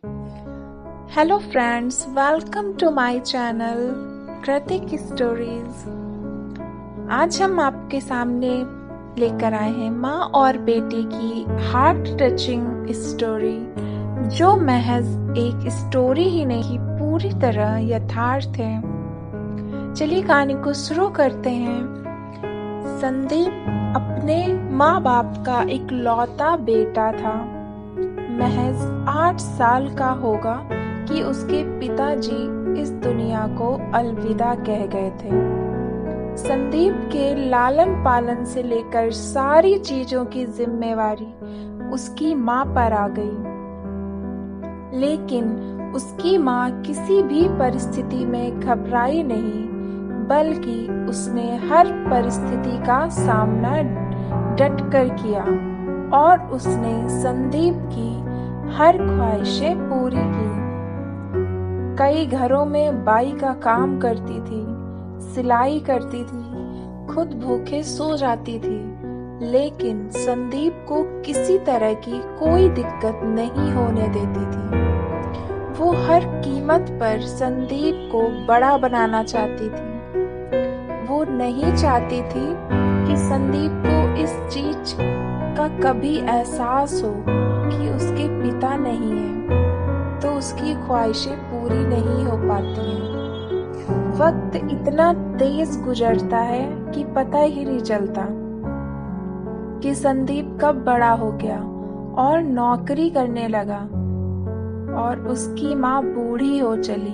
Hello friends, welcome to my channel Kritik stories. आज हम आपके सामने लेकर आए हैं माँ और बेटे की हार्ट टचिंग स्टोरी, जो महज एक स्टोरी ही नहीं पूरी तरह यथार्थ है। चलिए कहानी को शुरू करते हैं। संदीप अपने माँ बाप का इकलौता बेटा था। महज 8 साल का होगा कि उसके पिताजी इस दुनिया को अलविदा कह गए थे। संदीप के लालन पालन से लेकर सारी चीजों की जिम्मेवारी उसकी माँ पर आ गई। लेकिन उसकी माँ किसी भी परिस्थिति में घबराई नहीं, बल्कि उसने हर परिस्थिति का सामना डटकर किया और उसने संदीप की हर ख्वाहिशें पूरी की। कई घरों में बाई का काम करती थी, सिलाई करती थी, खुद भूखे सो जाती थी, लेकिन संदीप को किसी तरह की कोई दिक्कत नहीं होने देती थी। वो हर कीमत पर संदीप को बड़ा बनाना चाहती थी। वो नहीं चाहती थी कि संदीप को इस चीज का कभी एहसास हो कि उसके पिता नहीं है, तो उसकी ख्वाहिशें पूरी नहीं हो पाती हैं। वक्त इतना तेज गुजरता है कि पता ही नहीं चलता कि संदीप कब बड़ा हो गया और नौकरी करने लगा और उसकी माँ बूढ़ी हो चली।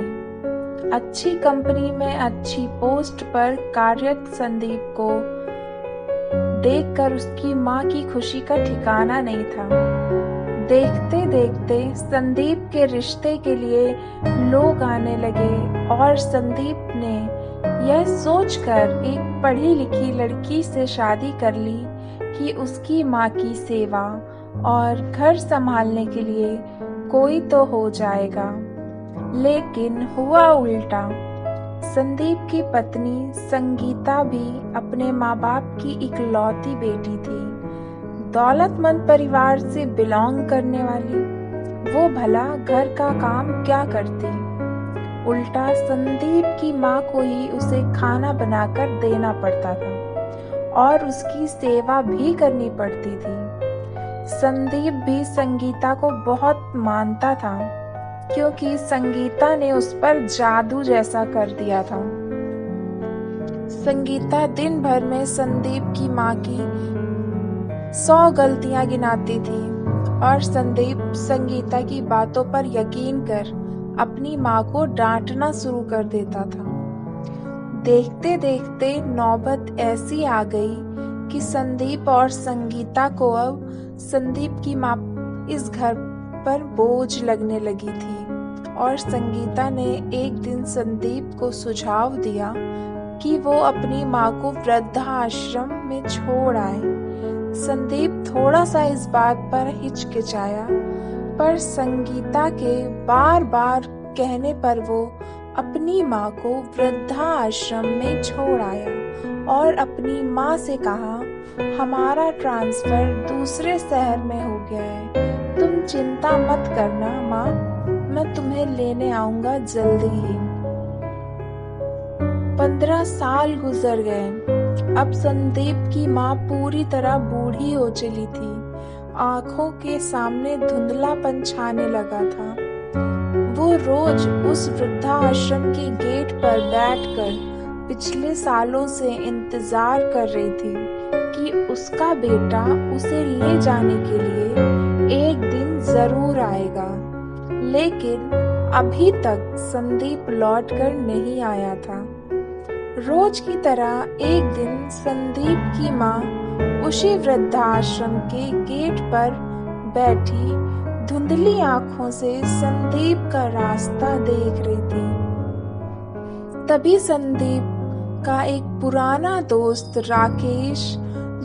अच्छी कंपनी में अच्छी पोस्ट पर कार्यरत संदीप को देखकर उसकी माँ की खुशी का ठिकाना नहीं था। देखते देखते संदीप के रिश्ते के लिए लोग आने लगे और संदीप ने यह सोचकर एक पढ़ी लिखी लड़की से शादी कर ली कि उसकी माँ की सेवा और घर संभालने के लिए कोई तो हो जाएगा। लेकिन हुआ उल्टा। संदीप की पत्नी संगीता भी अपने माँ बाप की इकलौती बेटी थी। दौलतमंद परिवार से बिलोंग करने वाली वो भला घर का काम क्या करती। उल्टा संदीप की माँ को ही उसे खाना बनाकर देना पड़ता था और उसकी सेवा भी करनी पड़ती थी। संदीप भी संगीता को बहुत मानता था, क्योंकि संगीता ने उस पर जादू जैसा कर दिया था। संगीता दिन भर में संदीप की माँ की 100 गलतियां गिनाती थी और संदीप संगीता की बातों पर यकीन कर अपनी माँ को डांटना शुरू कर देता था। देखते देखते नौबत ऐसी आ गई कि संदीप और संगीता को अब संदीप की माँ इस घर पर बोझ लगने लगी थी और संगीता ने एक दिन संदीप को सुझाव दिया कि वो अपनी माँ को वृद्धाश्रम में छोड़ आए। संदीप थोड़ा सा इस बात पर हिचकिचाया, पर संगीता के बार बार कहने पर वो अपनी माँ को वृद्धाश्रम में छोड़ आया और अपनी माँ से कहा, हमारा ट्रांसफर दूसरे शहर में हो गया है, तुम चिंता मत करना माँ, मैं तुम्हें लेने आऊंगा जल्दी ही। 15 साल गुजर गए। अब संदीप की माँ पूरी तरह बूढ़ी हो चली थी। आंखों के सामने धुंधलापन छाने लगा था। वो रोज उस वृद्धाश्रम के गेट पर बैठकर पिछले सालों से इंतजार कर रही थी कि उसका बेटा उसे ले जाने के लिए एक दिन जरूर आएगा। लेकिन अभी तक संदीप लौटकर नहीं आया था। रोज की तरह एक दिन संदीप की माँ उसी वृद्धाश्रम के गेट पर बैठी धुंधली आंखों से संदीप का रास्ता देख रही थी। तभी संदीप का एक पुराना दोस्त राकेश,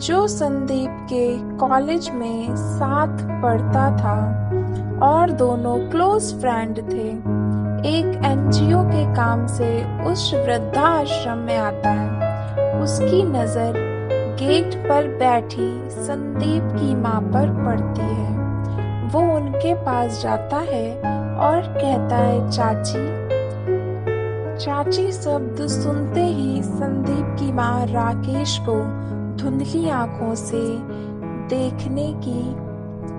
जो संदीप के कॉलेज में साथ पढ़ता था और दोनों क्लोज फ्रेंड थे, एक एनजीओ के काम से उस वृद्धाश्रम में आता है। उसकी नजर गेट पर बैठी संदीप की माँ पर पड़ती है। वो उनके पास जाता है और कहता है चाची। चाची शब्द सुनते ही संदीप की माँ राकेश को धुंधली आंखों से देखने की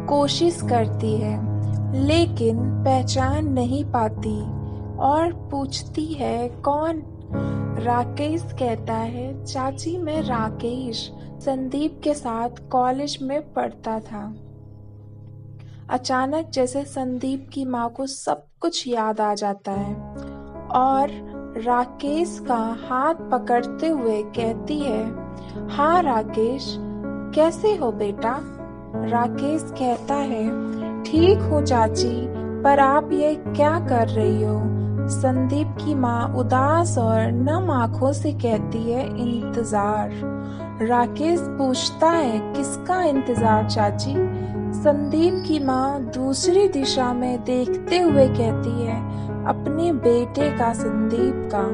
कोशिश करती है, लेकिन पहचान नहीं पाती और पूछती है कौन। राकेश कहता है चाची मैं राकेश संदीप के साथ कॉलेज में पढ़ता था। अचानक जैसे संदीप की माँ को सब कुछ याद आ जाता है और राकेश का हाथ पकड़ते हुए कहती है, हाँ राकेश कैसे हो बेटा। राकेश कहता है ठीक हूँ चाची, पर आप ये क्या कर रही हो। संदीप की माँ उदास और नम आंखों से कहती है इंतजार। राकेश पूछता है किसका इंतजार चाची। संदीप की माँ दूसरी दिशा में देखते हुए कहती है अपने बेटे का, संदीप का।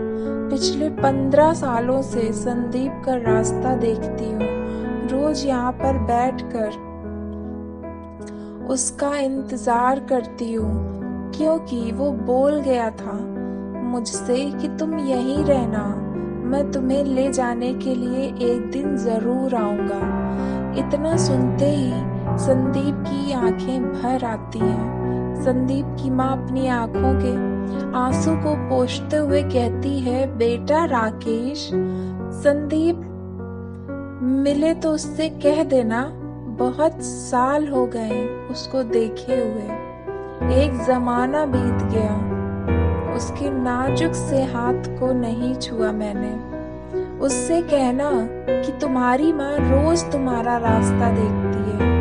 पिछले 15 सालों से संदीप का रास्ता देखती हूँ, रोज यहाँ पर बैठकर उसका इंतजार करती हूँ, क्योंकि वो बोल गया था मुझसे कि तुम यहीं रहना, मैं तुम्हें ले जाने के लिए एक दिन जरूर आऊंगा। इतना सुनते ही संदीप की आंखें भर आती हैं। संदीप की माँ अपनी आंखों के आंसू को पोंछते हुए कहती है बेटा राकेश, संदीप मिले तो उससे कह देना, बहुत साल हो गए उसको देखे हुए, एक जमाना बीत गया, उसके नाजुक से हाथ को नहीं छुआ मैंने। उससे कहना कि तुम्हारी माँ रोज तुम्हारा रास्ता देखती है।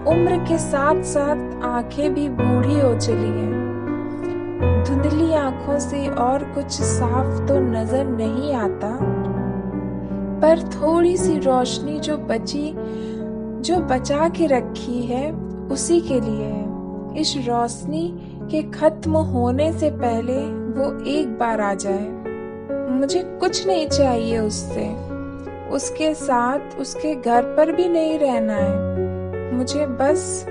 उम्र के साथ साथ आंखें भी बूढ़ी हो चली हैं। धुंधली आंखों से और कुछ साफ तो नजर नहीं आता, पर थोड़ी सी रोशनी जो बचा के रखी है उसी के लिए है। इस रोशनी के खत्म होने से पहले वो एक बार आ जाए। मुझे कुछ नहीं चाहिए उससे, उसके साथ उसके घर पर भी नहीं रहना है। मुझे बस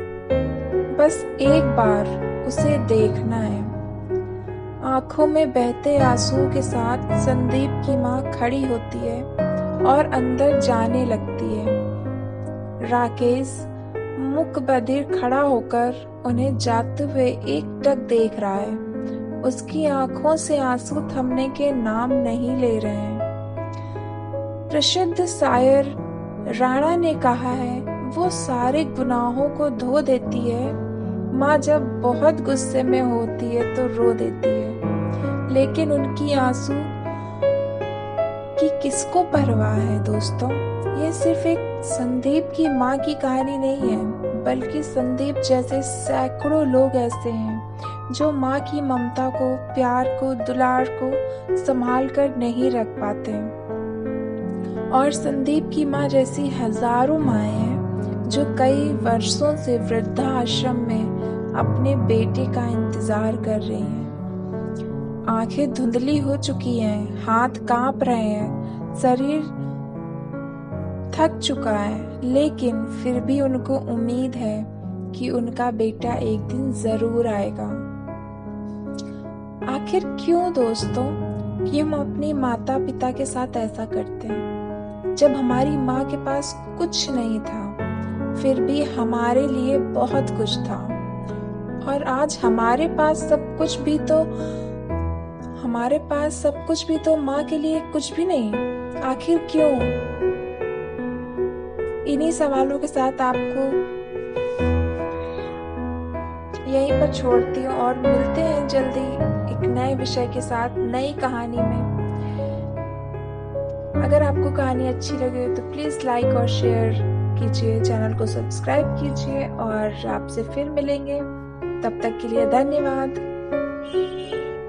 एक बार उसे देखना है। आंखों में बहते आंसुओं के साथ संदीप की माँ खड़ी होती है और अंदर जाने लगती है। राकेश मुक बधिर खड़ा होकर उन्हें जाते हुए एकटक देख रहा है। उसकी आंखों से आंसू थमने के नाम नहीं ले रहे हैं। प्रसिद्ध शायर राणा ने कहा है वो सारे गुनाहों को धो देती है, माँ जब बहुत गुस्से में होती है तो रो देती है, लेकिन उनकी आंसू की किसको परवाह है दोस्तों। ये सिर्फ एक संदीप की माँ की कहानी नहीं है, बल्कि संदीप जैसे सैकड़ों लोग ऐसे हैं जो माँ की ममता को, प्यार को, दुलार को संभाल कर नहीं रख पाते। और संदीप की माँ जैसी हजारों माएँ हैं जो कई वर्षों से वृद्धाश्रम में अपने बेटे का इंतजार कर रही हैं। आंखें धुंधली हो चुकी हैं, हाथ कांप रहे हैं, शरीर थक चुका है, लेकिन फिर भी उनको उम्मीद है कि उनका बेटा एक दिन जरूर आएगा। आखिर क्यों दोस्तों कि हम अपने माता पिता के साथ ऐसा करते हैं? जब हमारी माँ के पास कुछ नहीं था, फिर भी हमारे लिए बहुत कुछ था, और आज हमारे पास सब कुछ भी तो माँ के लिए कुछ भी नहीं। आखिर क्यों? इन्हीं सवालों के साथ आपको यहीं पर छोड़ती हूँ और मिलते हैं जल्दी एक नए विषय के साथ, नई कहानी में। अगर आपको कहानी अच्छी लगे तो प्लीज लाइक और शेयर कीजिए, चैनल को सब्सक्राइब कीजिए और आपसे फिर मिलेंगे। तब तक के लिए धन्यवाद।